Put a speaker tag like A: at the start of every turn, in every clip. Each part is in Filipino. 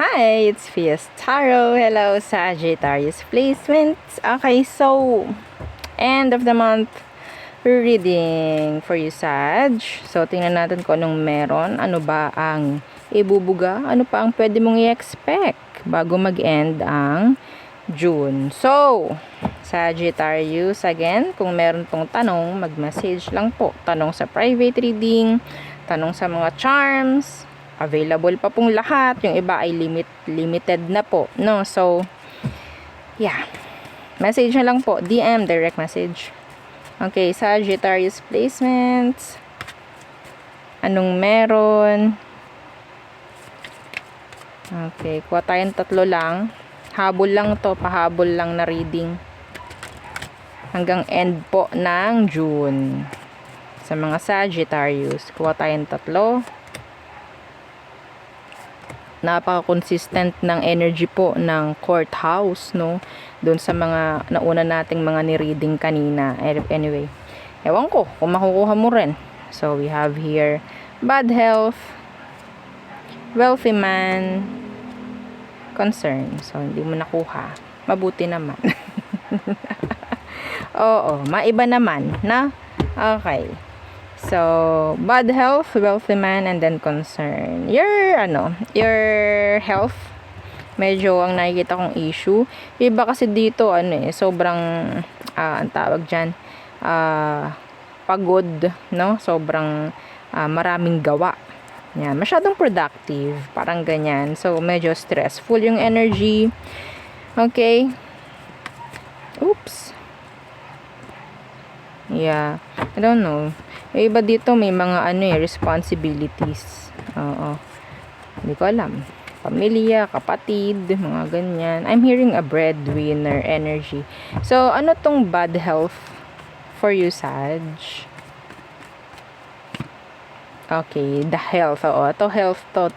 A: Hi, it's Fiestaro. Hello, Sagittarius placements. Okay, so end of the month reading for you, Sag. So, tingnan natin kung anong meron. Ano ba ang ibubuga? Ano pa ang pwede mong i-expect bago mag-end ang June? So, Sagittarius, again, kung meron pong tanong, mag-message lang po. Tanong sa private reading, tanong sa mga charms, available pa pong lahat. Yung iba ay limited na po, no? So, yeah. Message na lang po. DM, direct message. Okay, Sagittarius placements. Anong meron? Okay, kuha tayong 3 lang. Habol lang to, pahabol lang na reading. Hanggang end po ng June. Sa mga Sagittarius, kuha tayong 3. Napaka-consistent ng energy po ng courthouse, no? Doon sa mga nauna nating mga ni-reading kanina. Anyway, ewan ko kung makukuha mo rin. So, we have here bad health, wealthy man, concern. So, hindi mo nakuha. Mabuti naman. Oo, maiba naman, na? Okay. So, bad health, wealthy man, and then concern. Your health, medyo ang nakikita kong issue. Iba kasi dito, sobrang, ang tawag dyan, pagod, no? Sobrang maraming gawa. Yan, masyadong productive, parang ganyan. So, medyo stressful yung energy. Okay. Oops. Yeah, I don't know. Yung iba dito may mga responsibilities. Oo. Hindi ko alam. Pamilya, kapatid, mga ganyan. I'm hearing a breadwinner energy. So, ano tong bad health for you, Sag? Okay, the health. Oo, ito health to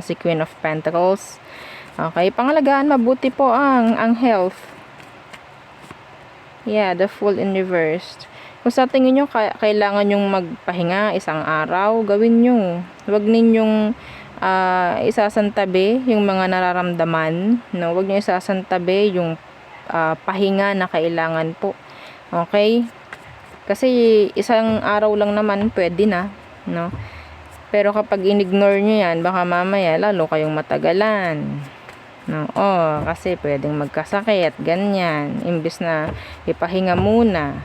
A: si Queen of Pentacles. Okay, pangalagaan mabuti po ang health. Yeah, the Fool in reverse. Kung sa tingin nyo, kailangan nyong magpahinga isang araw, gawin nyo. Huwag ninyong isasantabi yung mga nararamdaman. No? Huwag nyo isasantabi yung pahinga na kailangan po. Okay? Kasi isang araw lang naman, pwede na. No? Pero kapag in-ignore nyo yan, baka mamaya lalo kayong matagalan. No, kasi pwedeng magkasakit, ganyan. Imbis na ipahinga muna,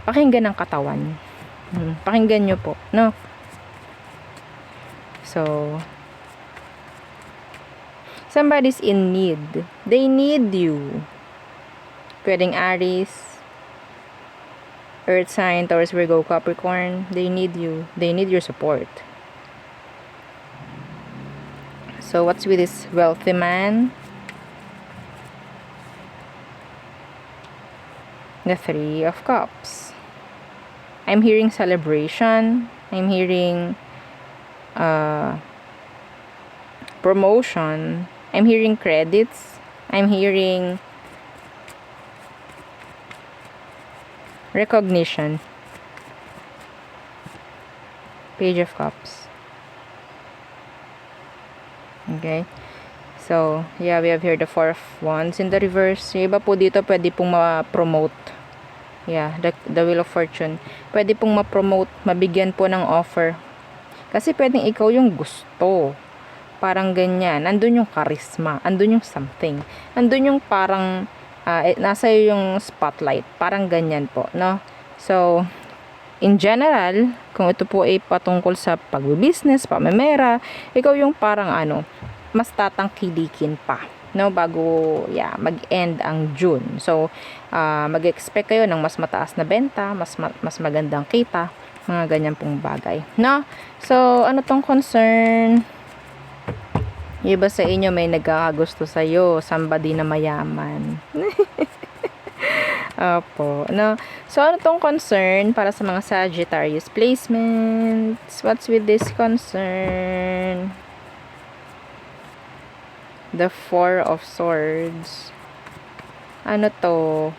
A: pakinggan ng katawan. Pakinggan nyo po, no? So, somebody's in need. They need you. Pwedeng Aries, Earth sign, Taurus, Virgo, Capricorn. They need you. They need your support. So, what's with this wealthy man? The 3 of Cups. I'm hearing celebration. I'm hearing promotion. I'm hearing credits. I'm hearing recognition. Page of Cups. Okay. So, yeah, we have here the 4 of Wands in the reverse. Yung iba po dito, pwede pong ma-promote. Yeah, the Wheel of Fortune. Pwede pong ma-promote, mabigyan po ng offer. Kasi pwedeng ikaw yung gusto. Parang ganyan. Andun yung charisma. Andun yung something. Andun yung parang, nasa yung spotlight. Parang ganyan po, no? So, in general, kung ito po ay patungkol sa pagbibusiness, pamemera, ikaw yung parang mas tatangkilikin pa, no, bago mag-end ang June. So, mag-expect kayo ng mas mataas na benta, mas magandang kita, mga ganyan pong bagay, no? So, ano tong concern? Iba sa inyo may nagkakagusto sa iyo, somebody na mayaman. Opo, no? So, ano tong concern para sa mga Sagittarius placements? What's with this concern? The 4 of Swords. Ano to?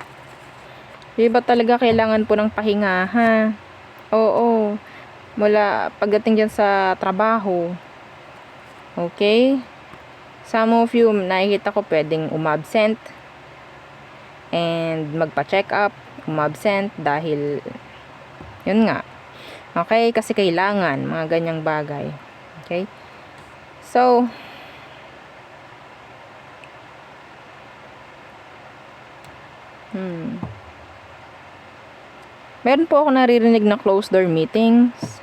A: Iba talaga kailangan po ng pahinga, ha? Oo. Mula pagdating dyan sa trabaho. Okay? Some of you, nakikita ko pwedeng umabsent and magpa-check up, umabsent dahil yun nga. Okay, kasi kailangan mga ganyang bagay. Okay? So, meron po ako naririnig na closed door meetings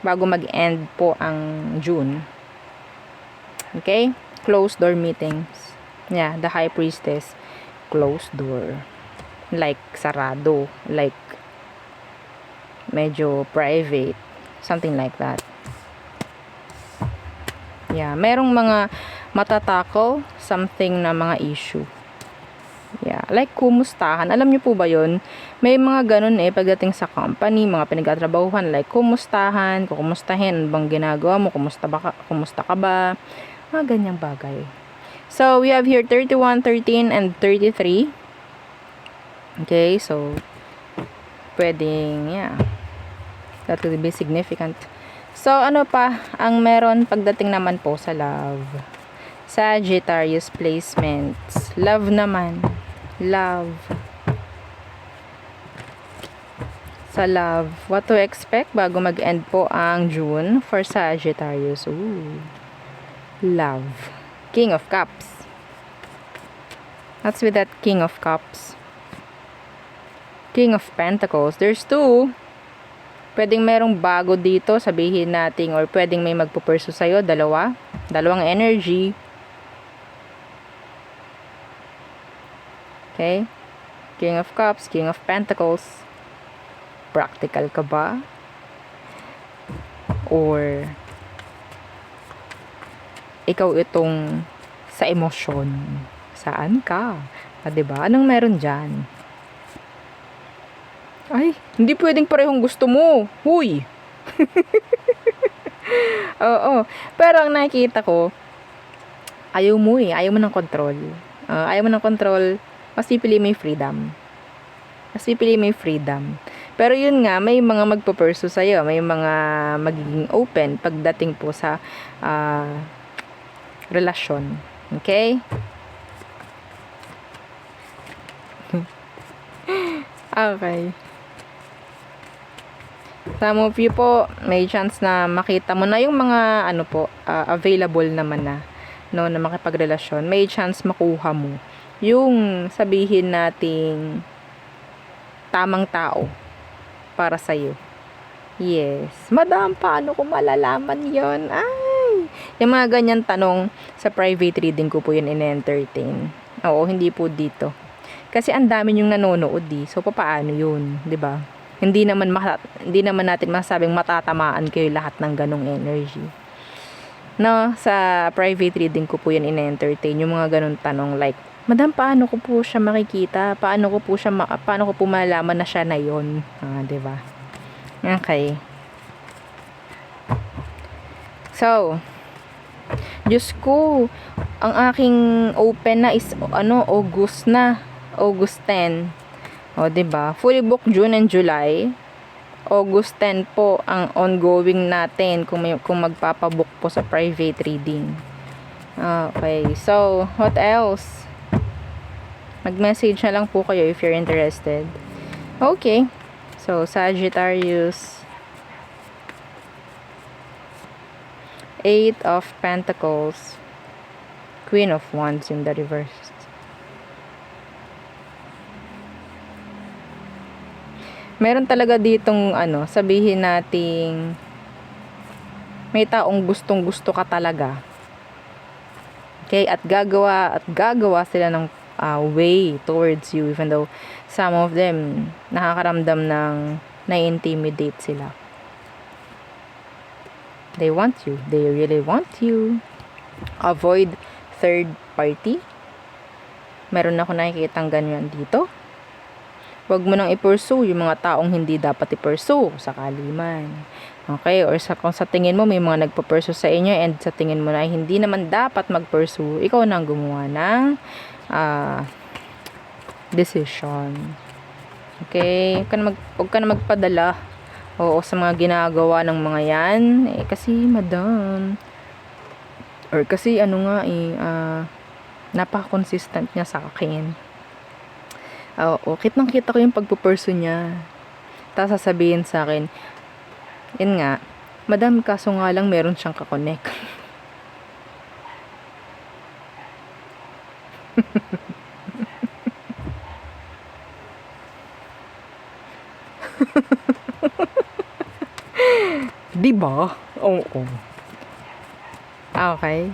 A: bago mag-end po ang June. Okay? Closed door meetings. Yeah, the High Priestess. Closed door. Like, sarado. Like, medyo private. Something like that. Yeah, merong mga matatakol, something na mga issue. Yeah, like kumustahan. Alam niyo po ba yun? May mga ganun pagdating sa company, mga pinagtatrabahuhan, like kumustahan, kukumustahin, ano bang ginagawa mo, kumusta ka ba? Mga ganyang bagay. So, we have here 31, 13, and 33. Okay, so, pwedeng, yeah, that will be significant. So, ano pa ang meron pagdating naman po sa love? Sagittarius placements. Love naman. Love. Sa love, what to expect bago mag-end po ang June for Sagittarius? Ooh. Love. King of Cups. What's with that King of Cups? King of Pentacles. There's two. Pwedeng merong bago dito, sabihin natin, or pwedeng may magpupursue sa'yo, dalawang energy. Okay? King of Cups, King of Pentacles. Practical ka ba? Or ikaw itong sa emosyon. Saan ka? Diba? Anong meron dyan? Ay, hindi pwedeng parehong gusto mo. Huy! Oo. Pero ang nakikita ko, ayaw mo Ayaw mo ng control. Ayaw mo ng control. Mas pipili may freedom. Pero yun nga, may mga magpo-pursue sa'yo. May mga magiging open pagdating po sa relasyon. Okay? Okay. Some of you po, may chance na makita mo na yung mga available naman na makipagrelasyon. May chance makuha mo yung sabihin nating tamang tao para sa'yo. Yes. Madam, paano ko malalaman yon? Ay! Yung mga ganyan tanong sa private reading ko po yun in-entertain. Oo, hindi po dito. Kasi ang dami yung nanonood So, paano yun? 'Di ba? Hindi naman natin masabing matatamaan kayo lahat ng ganong energy. No, sa private reading ko po yan in-entertain yung mga ganong tanong like, Madam, paano ko po siya makikita? Paano ko po malalaman na siya na yon? 'Di ba? Okay. So, Diyos ko, ang aking open na is August 10. O, diba? Fully booked June and July. August 10 po ang ongoing natin kung magpapabook po sa private reading. Okay. So, what else? Mag-message na lang po kayo if you're interested. Okay. So, Sagittarius. 8 of Pentacles. Queen of Wands in the reverse. Meron talaga ditong sabihin nating may taong gustong-gusto ka talaga. Okay? At gagawa sila ng way towards you even though some of them nakakaramdam ng na-intimidate sila. They want you. They really want you. Avoid third party. Meron ako nakikitang ganyan dito. Huwag mo nang i-pursue yung mga taong hindi dapat i-pursue sakali man. Okay? Or kung sa tingin mo may mga nagpo-pursue sa inyo and sa tingin mo na hindi naman dapat mag-pursue, ikaw nang gumawa ng decision. Okay? Huwag ka na magpadala sa mga ginagawa ng mga yan. Kasi, madam, Or kasi ano nga napaka-consistent niya sa akin. Oo, kitang-kita ko yung pagpupursue niya. Tapos sasabihin sa akin, yun nga, madam, kaso nga lang meron siyang kakonek. Diba? Oo. Okay.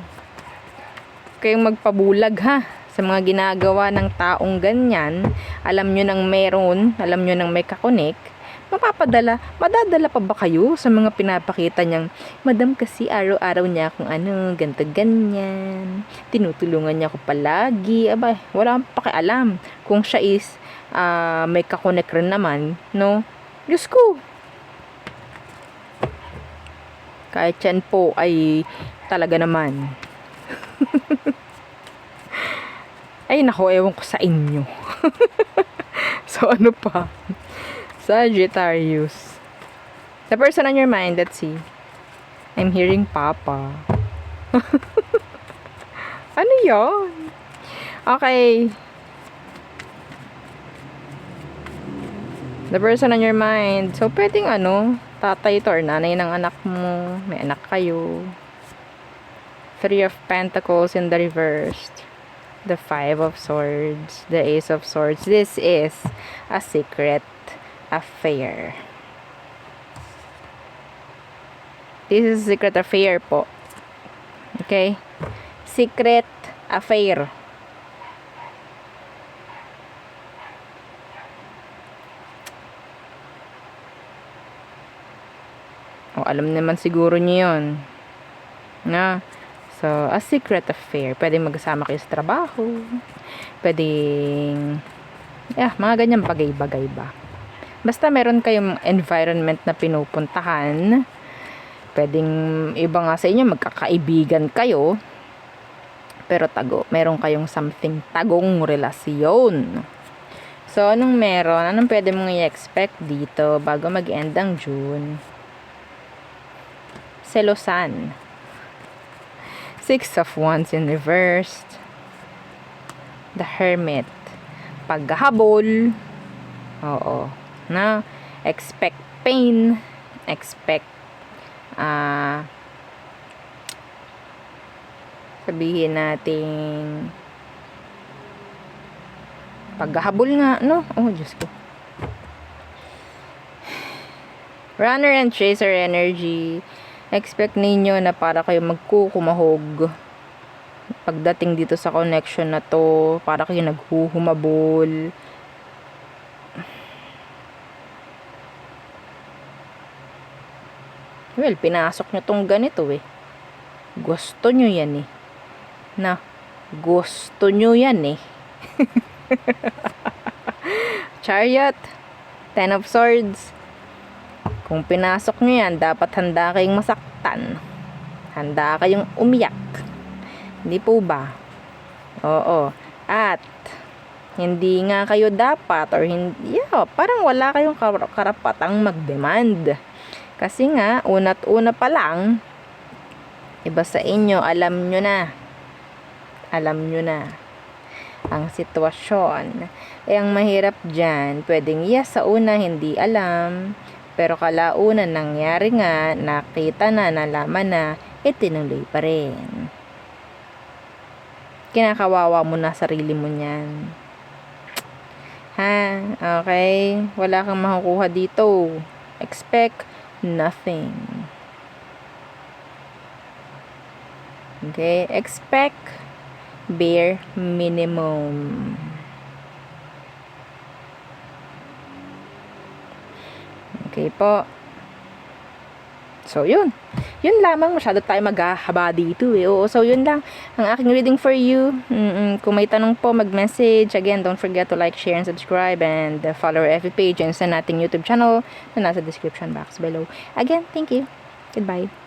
A: Kayong magpabulag ha sa mga ginagawa ng taong ganyan. Alam nyo nang meron, alam nyo nang may kakonek, madadala pa ba kayo sa mga pinapakita niyang, madam kasi araw-araw niya akong ganto ganyan, tinutulungan niya ako palagi, abay, wala akong pakialam kung siya is may kakonek rin naman, no? Diyos ko, kahit yan po ay talaga naman. Ay nako, ewan ko sa inyo. So ano pa? Sagittarius. The person on your mind, let's see. I'm hearing Papa. Ano yon? Okay. The person on your mind. So, pwedeng tatay to or nanay ng anak mo. May anak kayo. 3 of Pentacles in the reversed. The 5 of Swords. The Ace of Swords. This is a secret affair. This is a secret affair po. Okay? Secret affair. O, alam naman siguro niyo yun. Na? So, a secret affair. Pwedeng magkasama kayo sa trabaho. Pwedeng, mga ganyan bagay-bagay ba. Basta meron kayong environment na pinupuntahan. Pwedeng iba nga sa inyo, magkakaibigan kayo. Pero meron kayong something tagong relasyon. So, anong meron? Anong pwede mong i-expect dito bago mag-end ang June? Selosan. 6 of Wands in reversed. The Hermit. Paghahabol. Oo. Na? Expect pain. Expect sabihin natin paghahabol nga, no? Oh, Diyos ko. Runner and Chaser energy. Expect ninyo na para kayo magkukumahog pagdating dito sa connection na to, para kayo naghuhumabol. Well, pinasok nyo tong ganito gusto nyo yan na gusto nyo yan Chariot, 10 of Swords. Kung pinasok nyo yan, dapat handa kayong masaktan. Handa kayong umiyak. Hindi po ba? Oo. At, hindi nga kayo dapat, or hindi, parang wala kayong karapatang mag-demand. Kasi nga, una't-una pa lang, iba sa inyo, alam nyo na. Alam nyo na ang sitwasyon. Ang mahirap dyan, pwedeng sa una hindi alam, pero kalaunan nangyari nga, nakita na, nalaman na, tinuloy pa rin. Kinakawawa mo na sarili mo niyan. Ha? Okay? Wala kang makukuha dito. Expect nothing. Okay? Expect bare minimum. Okay po. So, yun. Yun lamang. Masyado tayo maghahaba dito Oo, so, yun lang ang aking reading for you. Kung may tanong po, mag-message. Again, don't forget to like, share, and subscribe. And follow our FB page and sa nating YouTube channel na nasa description box below. Again, thank you. Goodbye.